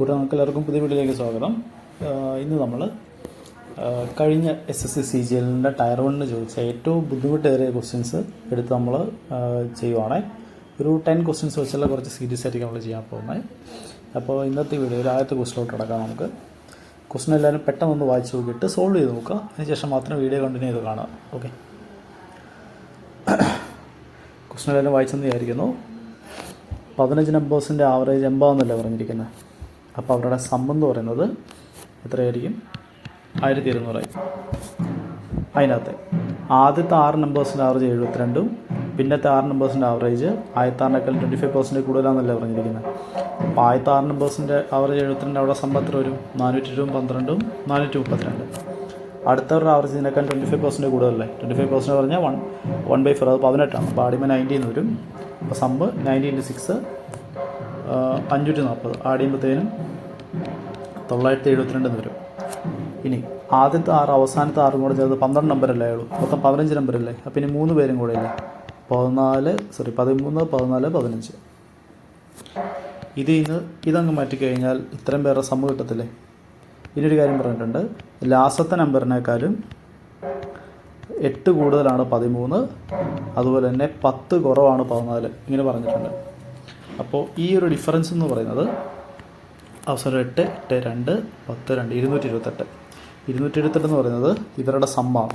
കൂടെ നമുക്ക് എല്ലാവർക്കും പുതിയ വീഡിയോയിലേക്ക് സ്വാഗതം. ഇന്ന് നമ്മൾ കഴിഞ്ഞ SSC CGL ടയർ 1 ചോദിച്ച ഏറ്റവും ബുദ്ധിമുട്ടേറിയ ക്വസ്റ്റ്യൻസ് എടുത്ത് നമ്മൾ ചെയ്യുവാണ്. ഒരു 10 ക്വസ്റ്റ്യൻസ് വെച്ചുള്ള കുറച്ച് സീരീസ് ആയിരിക്കും നമ്മൾ ചെയ്യാൻ പോകുന്നത്. അപ്പോൾ ഇന്നത്തെ വീഡിയോയിൽ ആദ്യത്തെ ക്വസ്റ്റ്യനിലോട്ട് കിടക്കാം. നമുക്ക് ക്വസ്റ്റ്യൻ എല്ലാവരും പെട്ടെന്ന് വായിച്ച് നോക്കിയിട്ട് സോൾവ് ചെയ്ത് നോക്കുക. അതിനുശേഷം മാത്രം വീഡിയോ കണ്ടിന്യൂ ചെയ്ത് കാണുക. ഓക്കെ, ക്വസ്റ്റ്യൻ എല്ലാവരും വായിച്ചെന്ന് വിചാരിക്കുന്നു. 15 നമ്പേഴ്സിൻ്റെ ആവറേജ് 80 എന്നല്ലേ പറഞ്ഞിരിക്കുന്നത്. അപ്പോൾ അവരുടെ സം എന്ന് പറയുന്നത് എത്രയായിരിക്കും? 1200 ആയി. അതിനകത്ത് ആദ്യത്തെ 6 നമ്പേഴ്സിൻ്റെ ആവറേജ് 72, പിന്നത്തെ 6 നമ്പേഴ്സിൻ്റെ ആവറേജ് 1006 25% കൂടുതലാണെന്നല്ലേ പറഞ്ഞിരിക്കുന്നത്. അപ്പോൾ 1006 നമ്പേഴ്സിൻ്റെ ആവറേജ് 72, അവിടെ സം എത്ര വരും? 412 432. അടുത്തവരുടെ ആവറേജ് ഇതിനേക്കാൾ 25% കൂടുതലല്ലേ? 25% പറഞ്ഞാൽ 1/4, അത് 18 ആണ്. അപ്പോൾ ആദ്യമേ 90 എന്ന് വരും. അപ്പോൾ സമ്പ് 90 × 6 540, ആഡ് ചെയ്യുമ്പോഴത്തേനും 972 എന്ന് വരും. ഇനി ആദ്യത്തെ 6 അവസാനത്തെ 6 കൂടെ ചേർത്ത് 12 നമ്പറല്ലേ ഉള്ളൂ, മൊത്തം 15 നമ്പറല്ലേ. അപ്പം ഇനി 3 പേരും കൂടെ ഇല്ലേ? 13, 14, 15. ഇതങ്ങ് മാറ്റിക്കഴിഞ്ഞാൽ ഇത്രയും പേരുടെ സമ്മ കിട്ടത്തില്ലേ. ഇനിയൊരു കാര്യം പറഞ്ഞിട്ടുണ്ട്, ലാസ്റ്റത്തെ നമ്പറിനേക്കാളും 8 കൂടുതലാണ് 13, അതുപോലെ തന്നെ 10 കുറവാണ് 14, ഇങ്ങനെ പറഞ്ഞിട്ടുണ്ട്. അപ്പോൾ ഈ ഒരു ഡിഫറൻസ് എന്ന് പറയുന്നത് അവസാനം 8, 8, 2, 10, 2, 228 എന്ന് പറയുന്നത് ഇവരുടെ സമ്മാണ്.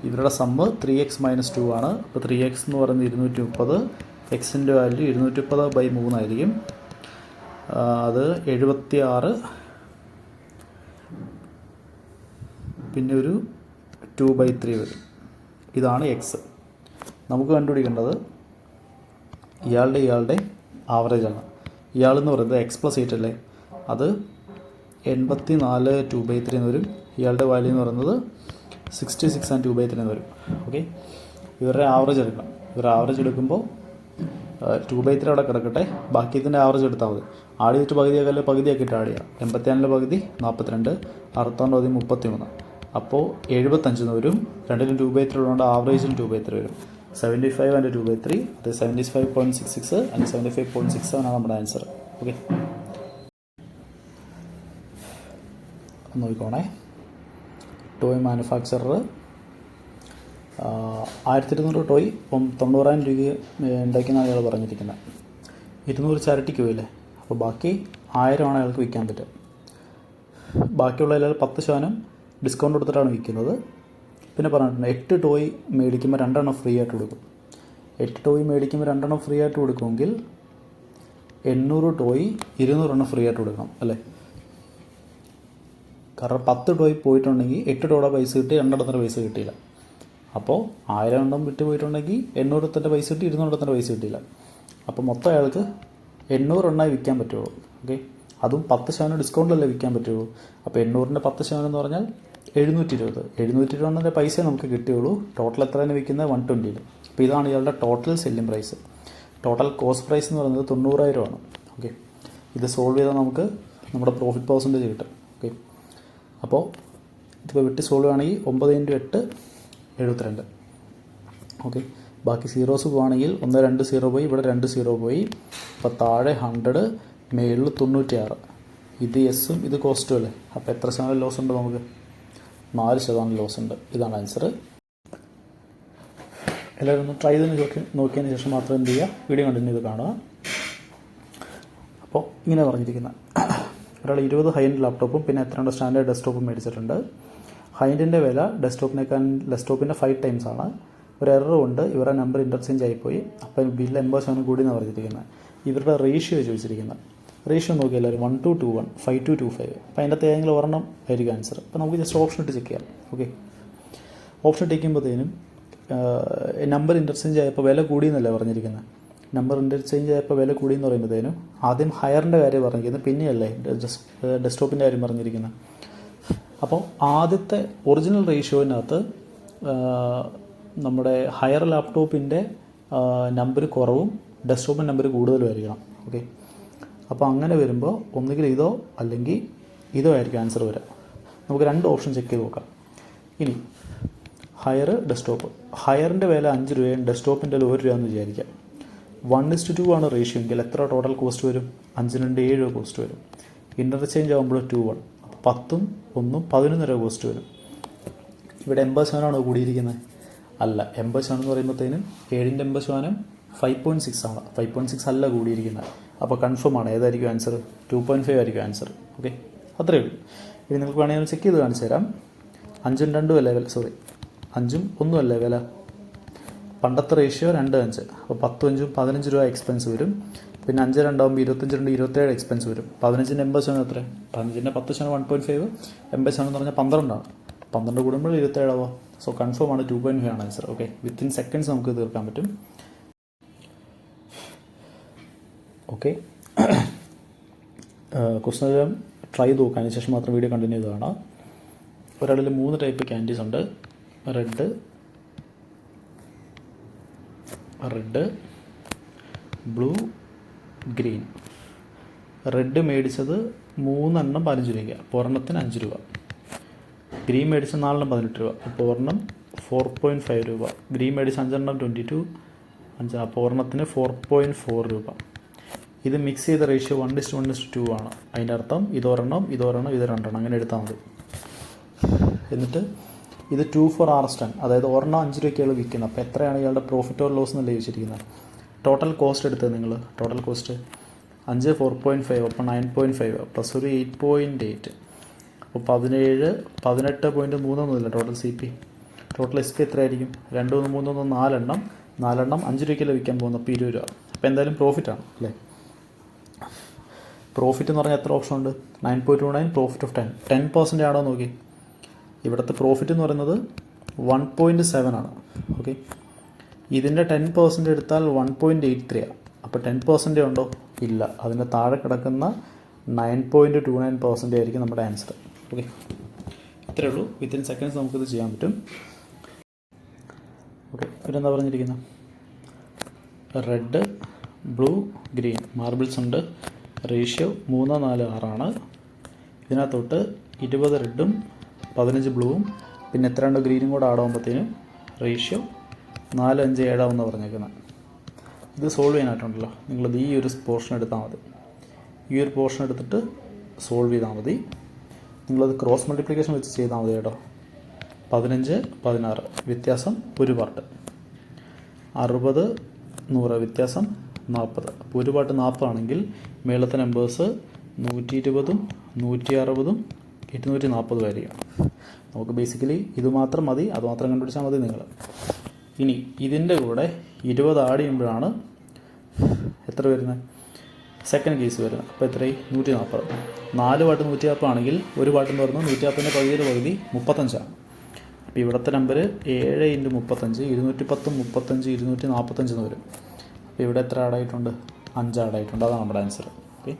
ഇവരുടെ സമ്മ് 3x - 2 ആണ്. അപ്പോൾ 3x എന്ന് പറയുന്നത് 230, എക്സിൻ്റെ വാല്യൂ 230/3 ആയിരിക്കും. അത് 76, പിന്നെ ഒരു 2/3 വരും. ഇതാണ് എക്സ്. നമുക്ക് കണ്ടുപിടിക്കേണ്ടത് ഇയാളുടെ ആവറേജാണ്. ഇയാളെന്ന് പറയുന്നത് x+8 അല്ലേ, അത് 84 2/3 എന്ന് വരും. ഇയാളുടെ വാല്യൂ എന്ന് പറയുന്നത് 66 and 2/3 എന്ന് വരും. ഓക്കെ, ഇവരുടെ ആവറേജ് എടുക്കണം. ഇവരുടെ ആവറേജ് എടുക്കുമ്പോൾ 2/3 അവിടെ കിടക്കട്ടെ, ബാക്കി ഇതിൻ്റെ ആവറേജ് എടുത്താൽ മതി. ആഡ് ചെയ്തിട്ട് പകുതിയാക്കിയിട്ട് ആഡ് ചെയ്യാം. 84 പകുതി 42, 62 പകുതി 33. അപ്പോൾ 75 എന്ന് വരും. 2ലും 2/3 ഉള്ളതുകൊണ്ട് ആവറേജിൽ 2/3 വരും. 75 and 2/3, അത് 75.66 and 75.67 ആണ് നമ്മുടെ ആൻസർ. ഓക്കെ, നോക്കിക്കോണേ. ടോയ് മാനുഫാക്ചറർ 1200 ടോയ് 90,000 രൂപ ഉണ്ടാക്കിയെന്നാണ് അയാൾ പറഞ്ഞിരിക്കുന്നത്. 200 ചാരിറ്റിക്ക് പോയില്ലേ. അപ്പോൾ ബാക്കി 1000 ആണ് അയാൾക്ക് വിൽക്കാൻ പറ്റുക. ബാക്കിയുള്ള എല്ലാവരും 10% ഡിസ്കൗണ്ട് കൊടുത്തിട്ടാണ് വിൽക്കുന്നത്. പിന്നെ പറഞ്ഞിട്ടുണ്ട് 8 ടോയ് മേടിക്കുമ്പോൾ 2 എണ്ണം ഫ്രീ ആയിട്ട് കൊടുക്കും. 8 ടോയ് മേടിക്കുമ്പോൾ 2 എണ്ണം ഫ്രീ ആയിട്ട് കൊടുക്കുമെങ്കിൽ 800 ടോയ് 200 എണ്ണം ഫ്രീ ആയിട്ട് കൊടുക്കണം അല്ലേ. കാരണം 10 ടോയ് പോയിട്ടുണ്ടെങ്കിൽ 8 ടോയുടെ പൈസ കിട്ടി, 2 എണ്ണത്തിൻ്റെ പൈസ കിട്ടിയില്ല. അപ്പോൾ 1000 എണ്ണം വിറ്റ് പോയിട്ടുണ്ടെങ്കിൽ 800 എണ്ണത്തിൻ്റെ പൈസ കിട്ടി, 200 എണ്ണത്തിൻ്റെ പൈസ കിട്ടിയില്ല. അപ്പോൾ മൊത്തം അയാൾക്ക് 800 എണ്ണമായി വിൽക്കാൻ പറ്റുള്ളൂ. ഓക്കെ, അതും 10% ഡിസ്കൗണ്ടിലല്ലേ വിൽക്കാൻ പറ്റുള്ളൂ. അപ്പോൾ 800ൻ്റെ 10% എന്ന് പറഞ്ഞാൽ 720 പൈസ നമുക്ക് കിട്ടിയുള്ളൂ. ടോട്ടൽ എത്രയാണ് വിൽക്കുന്നത്? 120. അപ്പോൾ ഇതാണ് ഇയാളുടെ total selling price. Total cost price എന്ന് പറയുന്നത് 90,000 ആണ്. ഓക്കെ, ഇത് സോൾവ് ചെയ്താൽ നമുക്ക് നമ്മുടെ പ്രോഫിറ്റ് പെർസെൻറ്റേജ് കിട്ടും. ഓക്കെ, അപ്പോൾ ഇതിപ്പോൾ വിട്ട് സോൾവ് ആണെങ്കിൽ 9 × 8 72. ഓക്കെ, ബാക്കി സീറോസ് പോവുകയാണെങ്കിൽ 1 2 0 പോയി, ഇവിടെ 2 0 പോയി. അപ്പോൾ താഴെ 100, മേളിൽ 96. ഇത് എസ്സും ഇത് കോസ്റ്റും അല്ലേ. അപ്പോൾ എത്ര ശതമാനം ലോസ് ഉണ്ട്? നമുക്ക് 4% ലോസ് ഉണ്ട്. ഇതാണ് ആൻസർ. എല്ലാവരും ഒന്ന് ട്രൈ ചെയ്ത് നോക്കിയതിന് ശേഷം മാത്രം എന്ത് ചെയ്യുക, വീഡിയോ കണ്ടിന്യൂ ചെയ്ത് കാണുക. അപ്പോൾ ഇങ്ങനെ പറഞ്ഞിരിക്കുന്നത്, ഒരാൾ 20 ഹൈ എൻഡ് ലാപ്ടോപ്പും പിന്നെ എത്രയുണ്ട് സ്റ്റാൻഡേർഡ് ഡെസ്ക്ടോപ്പും മേടിച്ചിട്ടുണ്ട്. ഹൈ എൻഡിൻ്റെ വില ഡെസ്ക്ടോപ്പിൻ്റെ 5 times ആണ്. ഒരു എറർ കൊണ്ട് ഇവരുടെ നമ്പർ ഇൻ്റർചേഞ്ച് ആയിപ്പോയി. അപ്പോൾ ബില്ല് 80% കൂടി എന്നാണ് പറഞ്ഞിരിക്കുന്നത്. ഇവരുടെ റേഷ്യോ ചോദിച്ചിരിക്കുന്നത്. റേഷ്യോ നോക്കി എല്ലാവരും 1:21, 5:25. അപ്പോൾ അതിൻ്റെ ഏതെങ്കിലും ഒരെണ്ണം ആയിരിക്കും ആൻസർ. അപ്പോൾ നമുക്ക് ജസ്റ്റ് ഓപ്ഷൻ ഇട്ട് ചെക്ക് ചെയ്യാം. ഓക്കെ, ഓപ്ഷൻ ഇട്ടിരിക്കുമ്പോഴത്തേനും നമ്പർ ഇൻ്റർചേഞ്ച് ആയപ്പോൾ വില കൂടിയെന്നല്ലേ പറഞ്ഞിരിക്കുന്നത്. നമ്പർ ഇൻ്റർചേഞ്ച് ആയപ്പോൾ വില കൂടിയെന്ന് പറയുമ്പോഴത്തേനും ആദ്യം ഹയറിൻ്റെ കാര്യം പറഞ്ഞിരിക്കുന്നത്, പിന്നെയല്ലേ ഡെസ്ക്ടോപ്പിൻ്റെ കാര്യം പറഞ്ഞിരിക്കുന്നത്. അപ്പോൾ ആദ്യത്തെ ഒറിജിനൽ റേഷ്യോവിനകത്ത് നമ്മുടെ ഹയർ ലാപ്ടോപ്പിൻ്റെ നമ്പർ കുറവും ഡെസ്ക്ടോപ്പിൻ്റെ നമ്പർ കൂടുതലും ആയിരിക്കണം. ഓക്കെ, അപ്പോൾ അങ്ങനെ വരുമ്പോൾ ഒന്നുകിൽ ഇതോ അല്ലെങ്കിൽ ഇതോ ആയിരിക്കും ആൻസർ വരിക. നമുക്ക് 2 ഓപ്ഷൻ ചെക്ക് ചെയ്ത് നോക്കാം. ഇനി ഹയർ ഡെസ്ക്ടോപ്പ്, ഹയറിൻ്റെ വില 5 രൂപയും ഡെസ്ക്ടോപ്പിൻ്റെ 1 രൂപ എന്ന് വിചാരിക്കാം. 1:2 ആണ് റേഷ്യോ എങ്കിൽ എത്ര ടോട്ടൽ കോസ്റ്റ് വരും? 5 × 2 7 കോസ്റ്റ് വരും. ഇൻ്റർചേഞ്ച് ആകുമ്പോൾ 2 1, 10ഉം 1ഉം 11 രൂപ കോസ്റ്റ് വരും. ഇവിടെ 80% കൂടിയിരിക്കുന്നത് അല്ല. 80% എന്ന് പറയുമ്പോഴത്തേനും 7ൻ്റെ 80% 5.6 ആണ്. 5.6 അല്ല കൂടിയിരിക്കുന്നത്. അപ്പോൾ കൺഫേം ആണ്. ഏതായിരിക്കും ആൻസർ? 2.5 ആയിരിക്കും ആൻസർ. ഓക്കെ, അത്രയേ ഉള്ളൂ. ഇനി നിങ്ങൾക്ക് വേണമെങ്കിൽ ചെക്ക് ചെയ്ത് കാണിച്ചു തരാം. 5ഉം 2ഉം അല്ലേ വില, സോറി 5ഉം 1ഉം അല്ലേ വില. പണ്ടത്തെ റേഷ്യോ 2:5. അപ്പോൾ 10 5 15 രൂപ എക്സ്പെൻസ് വരും. പിന്നെ 5 2 ആകുമ്പോൾ 25 2 27 എക്സ്പെൻസ് വരും. 15ൻ്റെ 80% എത്ര? 15ൻ്റെ 10% 1.5, 80% എന്ന് പറഞ്ഞാൽ 12 ആണ്. 12 കൂടുമ്പോൾ 27 ആവാം. സോ കൺഫേം ആണ്, 2.5 ആണ് ആൻസർ. ഓക്കെ, വിത്തിൻ സെക്കൻഡ്സ് നമുക്ക് തീർക്കാൻ പറ്റും. ഓക്കെ, ക്വസ്റ്റൻ ട്രൈ ചെയ്ത് നോക്കുക. അതിന് ശേഷം മാത്രം വീഡിയോ കണ്ടിന്യൂ ചെയ്ത് കാണാം. ഒരാളിൽ 3 ടൈപ്പ് ക്യാൻഡീസ് ഉണ്ട്. Red, blue, green. റെഡ് മേടിച്ചത് 3 എണ്ണം 15 രൂപ, അപ്പോൾ ഒരെണ്ണത്തിന് 5 രൂപ. ഗ്രീൻ മേടിച്ച 4 എണ്ണം 18 രൂപ, അപ്പോൾ ഒരെണ്ണം 4.5 രൂപ. ഗ്രീൻ മേടിച്ച 5 എണ്ണം 22, 5, അപ്പോൾ ഒരെണ്ണത്തിന് 4.4 രൂപ. ഇത് മിക്സ് ചെയ്ത റേഷ്യോ 1:1:2 ആണ്. അതിൻ്റെ അർത്ഥം ഇതൊരെണ്ണം ഇത് 2 അങ്ങനെ എടുത്താൽ മതി. എന്നിട്ട് ഇത് 2 for R10, അതായത് ഒരെണ്ണം 5 രൂപയ്ക്കാണ് വിൽക്കുന്നത്. അപ്പോൾ എത്രയാണ് ഇയാളുടെ പ്രോഫിറ്റ് ഓർ ലോസ് എന്നല്ലേ ചോദിച്ചിരിക്കുന്നത്. ടോട്ടൽ കോസ്റ്റ് എടുത്തത് നിങ്ങൾ. ടോട്ടൽ കോസ്റ്റ് 5 4.5, അപ്പോൾ 9.5 പ്ലസ് ഒരു 8.8, അപ്പോൾ 17 18.3 ടോട്ടൽ CP. ടോട്ടൽ SP എത്രയായിരിക്കും? 2 3 4 എണ്ണം 5 രൂപയ്ക്കല്ലേ വിൽക്കാൻ പോകുന്നത്. അപ്പോൾ 20 രൂപ. അപ്പോൾ എന്തായാലും പ്രോഫിറ്റാണ് അല്ലേ. പ്രോഫിറ്റ് എന്ന് പറഞ്ഞാൽ എത്ര ഓപ്ഷൻ ഉണ്ട്? 9.29, പ്രോഫിറ്റ് ഓഫ് 10% ആണോ നോക്കി. ഇവിടുത്തെ പ്രോഫിറ്റ് എന്ന് പറയുന്നത് 1.7 ആണ്. ഓക്കെ, ഇതിൻ്റെ 10% എടുത്താൽ 1.83 ആണ്. അപ്പോൾ 10% ഉണ്ടോ? ഇല്ല. അതിൻ്റെ താഴെ കിടക്കുന്ന 9.29% ആയിരിക്കും നമ്മുടെ ആൻസർ. ഓക്കെ, ഇത്രയേ ഉള്ളൂ. വിത്തിൻ സെക്കൻഡ്സ് നമുക്കിത് ചെയ്യാൻ പറ്റും. ഓക്കെ, ഇവരെന്താ പറഞ്ഞിരിക്കുന്നത്? റെഡ്, ബ്ലൂ, ഗ്രീൻ മാർബിൾസ് ഉണ്ട്. റേഷ്യോ 3 4 6 ആണ്. ഇതിനകത്തോട്ട് 20 റെഡും 15 ബ്ലൂവും പിന്നെ എത്ര ഉണ്ട് ഗ്രീനും കൂടെ ആടാകുമ്പോഴത്തേനും റേഷ്യോ 4 5 7 ആവുമെന്ന് പറഞ്ഞേക്കുന്നത്. ഇത് സോൾവ് ചെയ്യാനായിട്ടുണ്ടല്ലോ, നിങ്ങളിത് ഈ ഒരു പോർഷൻ എടുത്താൽ മതി. ഈ ഒരു പോർഷൻ എടുത്തിട്ട് സോൾവ് ചെയ്താൽ മതി. നിങ്ങളത് ക്രോസ് മൾട്ടിപ്ലിക്കേഷൻ വെച്ച് ചെയ്താൽ മതി കേട്ടോ. 15 16 വ്യത്യാസം 1 പാർട്ട്, 60 100 വ്യത്യാസം 40. അപ്പോൾ 1 പാർട്ട് 40 ആണെങ്കിൽ മേളത്തെ നമ്പേഴ്സ് 120 160 240 ആയിരിക്കും. നമുക്ക് ബേസിക്കലി ഇത് മാത്രം മതി, അത് മാത്രം കണ്ടുപിടിച്ചാൽ മതി നിങ്ങൾ. ഇനി ഇതിൻ്റെ കൂടെ 20 ആഡ് ചെയ്യുമ്പോഴാണ് എത്ര വരുന്നത്? സെക്കൻഡ് കേസ് വരുന്നത്. അപ്പോൾ എത്രയും 140. 4 പാട്ട് 140 ആണെങ്കിൽ 1 പാട്ടെന്ന് പറഞ്ഞാൽ 140ൻ്റെ പകുതിയുടെ പകുതി 35 ആണ്. അപ്പോൾ ഇവിടുത്തെ നമ്പർ 7 × 35 210 35 245 എന്ന് വരും. അപ്പോൾ ഇവിടെ എത്ര ആഡായിട്ടുണ്ട്? 5 ആഡായിട്ടുണ്ട്. അതാണ് നമ്മുടെ ആൻസർ. ഓക്കെ,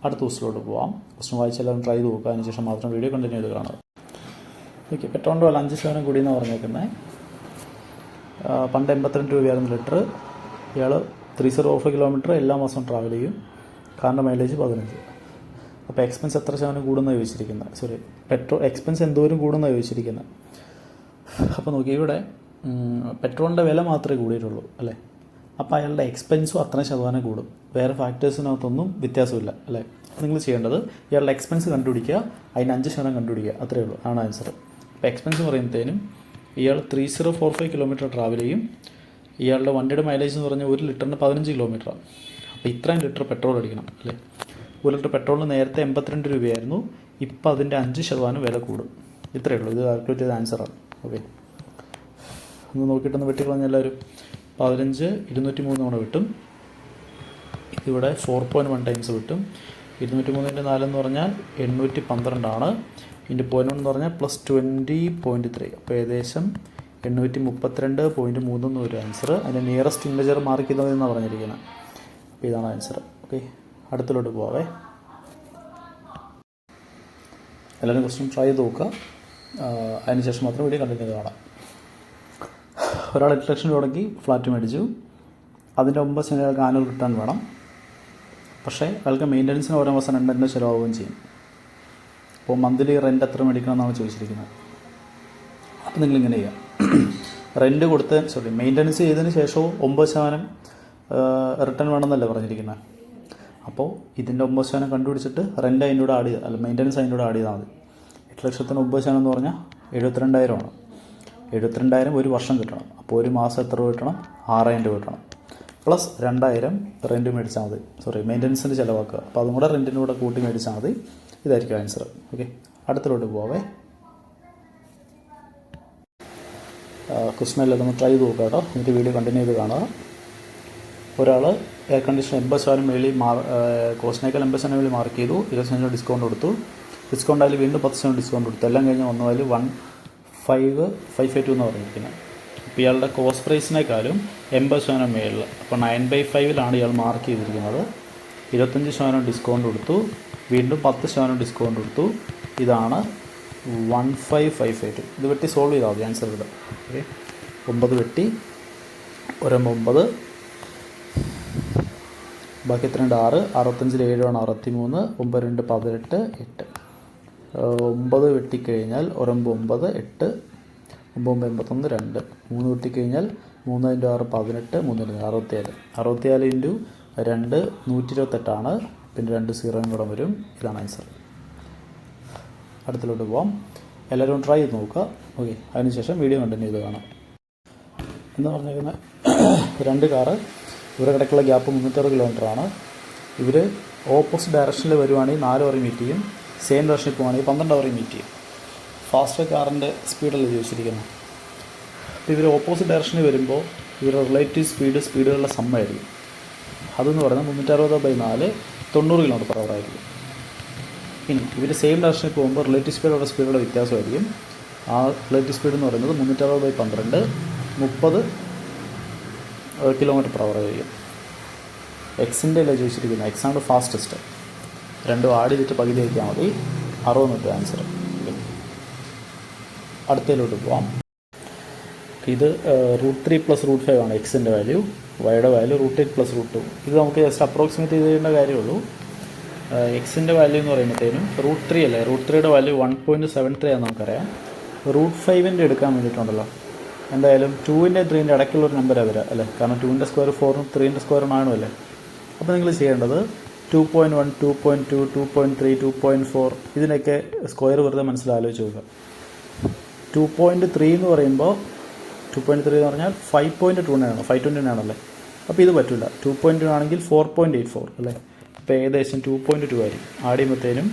അടുത്ത ക്വസ്റ്റിലോട്ട് പോവാം. ക്വസ്റ്റൻ വായിച്ചെല്ലാം ട്രൈ ചെയ്ത് നോക്കുക. അതിനുശേഷം മാത്രം വീഡിയോ കണ്ടിന്യൂ ചെയ്ത് കാണുക. ഓക്കെ, പെട്രോളിൻ്റെ വില 5% കൂടിയെന്ന് പറഞ്ഞേക്കുന്നത്. പണ്ട് 82 രൂപയായിരുന്നു ലിറ്റർ. ഇയാൾ 304 കിലോമീറ്റർ എല്ലാ മാസവും ട്രാവൽ ചെയ്യും. കാറിൻ്റെ മൈലേജ് 15. അപ്പോൾ എക്സ്പെൻസ് എത്ര ശതമാനം കൂടുമെന്നാണ് ചോദിച്ചിരിക്കുന്നത്. സോറി, എക്സ്പെൻസ് എന്തോരം കൂടുമെന്നാണ് ചോദിച്ചിരിക്കുന്നത്. അപ്പോൾ നോക്കി, ഇവിടെ പെട്രോളിൻ്റെ വില മാത്രമേ കൂടിയിട്ടുള്ളൂ അല്ലേ. അപ്പോൾ അയാളുടെ എക്സ്പെൻസും അത്ര ശതമാനം കൂടും. വേറെ ഫാക്ടേഴ്സിനകത്തൊന്നും വ്യത്യാസമില്ല അല്ലേ. നിങ്ങൾ ചെയ്യേണ്ടത് ഇയാളുടെ എക്സ്പെൻസ് കണ്ടുപിടിക്കുക, അതിന് 5% കണ്ടുപിടിക്കുക, അത്രയേ ഉള്ളൂ. ആണ് ആൻസർ. അപ്പോൾ എക്സ്പെൻസ് പറയുമ്പോഴത്തേനും ഇയാൾ 3045 കിലോമീറ്റർ ട്രാവൽ ചെയ്യും. ഇയാളുടെ വണ്ടിയുടെ മൈലേജ് എന്ന് പറഞ്ഞാൽ 1 ലിറ്ററിന് 15 കിലോമീറ്ററാണ്. അപ്പോൾ ഇത്രയും ലിറ്റർ പെട്രോൾ അടിക്കണം അല്ലേ. 1 ലിറ്റർ പെട്രോളിന് നേരത്തെ 82 രൂപയായിരുന്നു. ഇപ്പോൾ അതിൻ്റെ 5% വില കൂടും. ഇത്രയേ ഉള്ളൂ. ഇത് കാൽക്കുലേറ്റ് ചെയ്ത ആൻസറാണ്. ഓക്കെ, ഒന്ന് നോക്കിയിട്ടൊന്ന് വെട്ടിക്കളഞ്ഞ എല്ലാവരും. 15 203 തവണ കിട്ടും. ഇതിവിടെ 4.1 ടൈംസ് കിട്ടും. 203 × 4 എന്ന് പറഞ്ഞാൽ 812 ആണ്. ഇതിൻ്റെ 0.1 എന്ന് പറഞ്ഞാൽ +20.3. അപ്പോൾ ഏകദേശം 832.3 ഒരു ആൻസർ. അതിൻ്റെ നിയറസ്റ്റ് ഇൻറ്റജർ മാർക്ക് ചെയ്തതെന്നാണ് പറഞ്ഞിരിക്കുന്നത്. അപ്പോൾ ഇതാണ് ആൻസർ. ഓക്കെ, അടുത്തിലോട്ട് പോവാവേ. എല്ലാവരും ക്വസ്റ്റ്യൻ ട്രൈ ചെയ്ത് നോക്കുക. അതിനുശേഷം മാത്രം വീഡിയോ കണ്ടിന്യൂ കാണാം. ഒരാൾ 8 ലക്ഷം രൂപയ്ക്ക് ഫ്ലാറ്റ് മേടിച്ചു. അതിൻ്റെ 9% അയാൾക്ക് ആനുവൽ റിട്ടേൺ വേണം. പക്ഷേ അയാൾക്ക് മെയിൻ്റനൻസിന് ഓരോ മാസം 2 ചിലവാകുകയും ചെയ്യും. അപ്പോൾ മന്ത്ലി റെൻറ്റ് എത്ര മേടിക്കണം എന്നാണ് ചോദിച്ചിരിക്കുന്നത്. അപ്പോൾ നിങ്ങളിങ്ങനെ ചെയ്യുക. മെയിൻ്റനൻസ് ചെയ്തതിന് ശേഷവും 9% റിട്ടേൺ വേണമെന്നല്ലേ പറഞ്ഞിരിക്കുന്നത്. അപ്പോൾ ഇതിൻ്റെ 9% കണ്ടുപിടിച്ചിട്ട് റെൻ്റ് അതിൻ്റെ കൂടെ ആഡ് ചെയ്താൽ, അല്ല മെയിൻ്റനൻസ് അതിൻ്റെ കൂടെ ആഡ് ചെയ്താൽ മതി. 8,00,000 9% എന്ന് പറഞ്ഞാൽ 72,000 ആണ്. 72,000 ഒരു വർഷം കിട്ടണം. അപ്പോൾ ഒരു മാസം എത്ര രൂപ കിട്ടണം? 6,000 രൂപ കിട്ടണം. പ്ലസ് 2,000 റെൻറ്റ് മേടിച്ചാൽ മതി, മെയിൻ്റനൻസിന് ചിലവാക്കുക. അപ്പോൾ അതും കൂടെ റെൻറ്റിൻ്റെ കൂടെ കൂട്ടി മേടിച്ചാൽ മതി. ഇതായിരിക്കും ആൻസർ. ഓക്കെ, അടുത്തിലോട്ട് പോവേ. ക്വസ്റ്റ്യൻ എല്ലാം നമ്മൾ ട്രൈ ചെയ്ത് നോക്കാം കേട്ടോ. എന്നിട്ട് വീഡിയോ കണ്ടിന്യൂ ചെയ്ത് കാണുക. ഒരാൾ എയർ കണ്ടീഷൻ 80% മേളിൽ കോസ്റ്റിനേക്കാൾ 80% മേളിൽ മാർക്ക് ചെയ്തു, 20% ഡിസ്കൗണ്ട് കൊടുത്തു. ഡിസ്കൗണ്ട് ആയാലും വീണ്ടും 10% ഡിസ്കൗണ്ട് കൊടുത്തു. എല്ലാം കഴിഞ്ഞ് വന്നതിൽ 1,552 എന്ന് പറഞ്ഞിരിക്കുന്നത്. അപ്പോൾ ഇയാളുടെ കോസ്റ്റ് പ്രൈസിനേക്കാളും 80% മേളിൽ, അപ്പോൾ 9/5 ഇയാൾ മാർക്ക് ചെയ്തിരിക്കുന്നത്. 25% ഡിസ്കൗണ്ട് കൊടുത്തു, വീണ്ടും 10% ഡിസ്കൗണ്ട് കൊടുത്തു. ഇതാണ് 1,552. ഇത് വെട്ടി സോൾവ് ചെയ്താൽ മതി ആൻസർ ഇവിടെ. ഓക്കെ, 9 വെട്ടി 9, ബാക്കി എത്രയുണ്ട്? 6. 65 7 ആണ് 63. 9 2 18 8. 9 വെട്ടിക്കഴിഞ്ഞാൽ 9 9 8. 9 81 2. 3 വെട്ടിക്കഴിഞ്ഞാൽ 3 × 6 18. 3 67. 64 × 2 128 ആണ്. പിന്നെ 2 0 കൂടെ വരും. ഇതാണ് ആൻസർ. അടുത്തിലോട്ട് പോവാം. എല്ലാവരും ട്രൈ ചെയ്ത് നോക്കുക. ഓക്കെ, അതിനുശേഷം വീഡിയോ കണ്ടിന്യൂ ചെയ്ത് കാണാം. എന്ന് പറഞ്ഞിരിക്കുന്ന 2 കാറ് ഇവരുടെ ഇടയ്ക്കുള്ള ഗ്യാപ്പ് 360 കിലോമീറ്ററാണ്. ഇവർ ഓപ്പോസിറ്റ് ഡയറക്ഷനിൽ വരുവാണെങ്കിൽ 4 അവർ മീറ്റ് ചെയ്യും. സെയിം ഡയറക്ഷനിൽ പോകുകയാണെങ്കിൽ 12 അവർ മീറ്റ് ചെയ്യും. ഫാസ്റ്റ് കാറിൻ്റെ സ്പീഡല്ലേ ചോദിച്ചിരിക്കുന്നത്. അപ്പോൾ ഇവർ ഓപ്പോസിറ്റ് ഡയറക്ഷനിൽ വരുമ്പോൾ ഇവരുടെ റിലേറ്റീവ് സ്പീഡുകളുടെ സമ്മയായിരിക്കും. അതെന്ന് പറയുന്നത് 360/4 90 km/h ആയിരിക്കും. ഇനി ഇവർ സെയിം ഡയറക്ഷനിൽ പോകുമ്പോൾ റിലേറ്റീവ് സ്പീഡുള്ള വ്യത്യാസമായിരിക്കും. ആ റിലേറ്റീവ് സ്പീഡ് എന്ന് പറയുന്നത് 360/12 30 km/h ആയിരിക്കും. എക്സിൻ്റെ അല്ലേ ചോദിച്ചിരിക്കുന്നത്. എക്സാണ് ഫാസ്റ്റസ്റ്റ്. രണ്ടും ആഡ് ചെയ്തിട്ട് പകുതി വയ്ക്കാൻ മതി. 60 കിട്ടും ആൻസർ. അടുത്തതിലോട്ട് പോവാം. ഇത് √3 + √5 ആണ് എക്സിൻ്റെ വാല്യൂ. വൈയുടെ വാല്യൂ √8 + √2. ഇത് നമുക്ക് ജസ്റ്റ് അപ്രോക്സിമേറ്റ് ചെയ്ത് ചെയ്യേണ്ട കാര്യമുള്ളൂ. എക്സിൻ്റെ വാല്യൂ എന്ന് പറയുമ്പോഴത്തേനും √3 അല്ലേ, √3യുടെ വാല്യൂ 1.73 ആണെന്ന് നമുക്കറിയാം. √5ൻ്റെ എടുക്കാൻ വേണ്ടിയിട്ടുണ്ടല്ലോ, എന്തായാലും 2ൻ്റെ 3ൻ്റെ ഇടയ്ക്കുള്ളൊരു നമ്പറാണ് വരിക അല്ലേ, കാരണം 2ൻ്റെ സ്ക്വയർ 4 3ൻ്റെ സ്ക്വയർ 9 അല്ലേ. അപ്പോൾ നിങ്ങൾ ചെയ്യേണ്ടത് 2.1 2.2 2.3 2.4 ഇതിനൊക്കെ സ്ക്വയർ വെറുതെ മനസ്സിലാലോചിച്ച് നോക്കുക. 2.3 എന്ന് പറയുമ്പോൾ 2.3 എന്ന് പറഞ്ഞാൽ 5.29 529 ആണല്ലേ. അപ്പോൾ ഇത് പറ്റില്ല. 2.2 ആണെങ്കിൽ 4.84 അല്ലേ. അപ്പോൾ ഏകദേശം 2.2 ആയിരിക്കും. ആഡ് ചെയ്യുമ്പോഴത്തേനും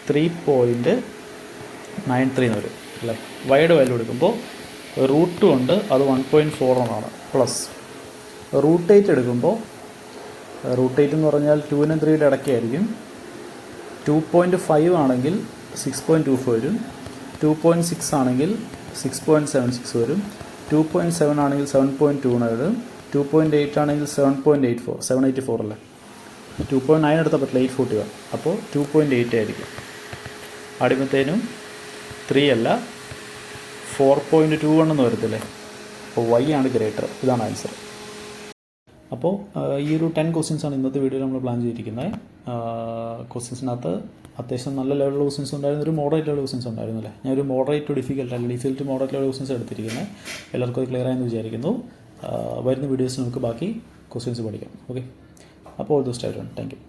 3.93 എന്ന് വരും അല്ലേ. വൈഡ് വാല്യൂ എടുക്കുമ്പോൾ √2 ഉണ്ട്, അത് 1.41 ആണ്. പ്ലസ് √8 എടുക്കുമ്പോൾ √8 എന്ന് പറഞ്ഞാൽ 2നും 3യുടെ ഇടയ്ക്കായിരിക്കും. 2.5 ആണെങ്കിൽ 6.24 വരും. 2.6 ആണെങ്കിൽ 6.76 വരും. 2.7 ആണെങ്കിൽ 7.29 വരും. 2.8 ആണെങ്കിൽ 7.84 അല്ലേ. 2.9 എടുത്താൽ പറ്റില്ല, 840 വരും. അപ്പോൾ 2.8 ആയിരിക്കും. അടിമത്തേനും 3 അല്ല 4.21 എന്ന് വരത്തില്ലേ. അപ്പോൾ y ആണ് ഗ്രേറ്റർ. ഇതാണ് ആൻസർ. അപ്പോൾ ഈ ഒരു 10 ക്വസ്റ്റ്യൻസാണ് ഇന്നത്തെ വീഡിയോയിൽ നമ്മൾ പ്ലാൻ ചെയ്തിരിക്കുന്നത്. ക്വസ്റ്റ്യൻസിനകത്ത് അത്യാവശ്യം നല്ല ലെവലുള്ള ക്വസ്റ്റ്യൻസ് ഉണ്ടായിരുന്നു, ഒരു മോഡറേറ്റ് ലെവൽ ക്വസ്റ്റ്യൻസ് ഉണ്ടായിരുന്നു അല്ലേ. ഞാനൊരു moderate to difficult moderate level questions എടുത്തിരിക്കുന്നത്. എല്ലാവർക്കും അത് ക്ലിയർ ആയെന്ന് വിചാരിക്കുന്നു. വരുന്ന വീഡിയോസ് നമുക്ക് ബാക്കി ക്വസ്റ്റ്യൻസ് പഠിക്കാം. ഓക്കെ, അപ്പോൾ all the best. Thank you.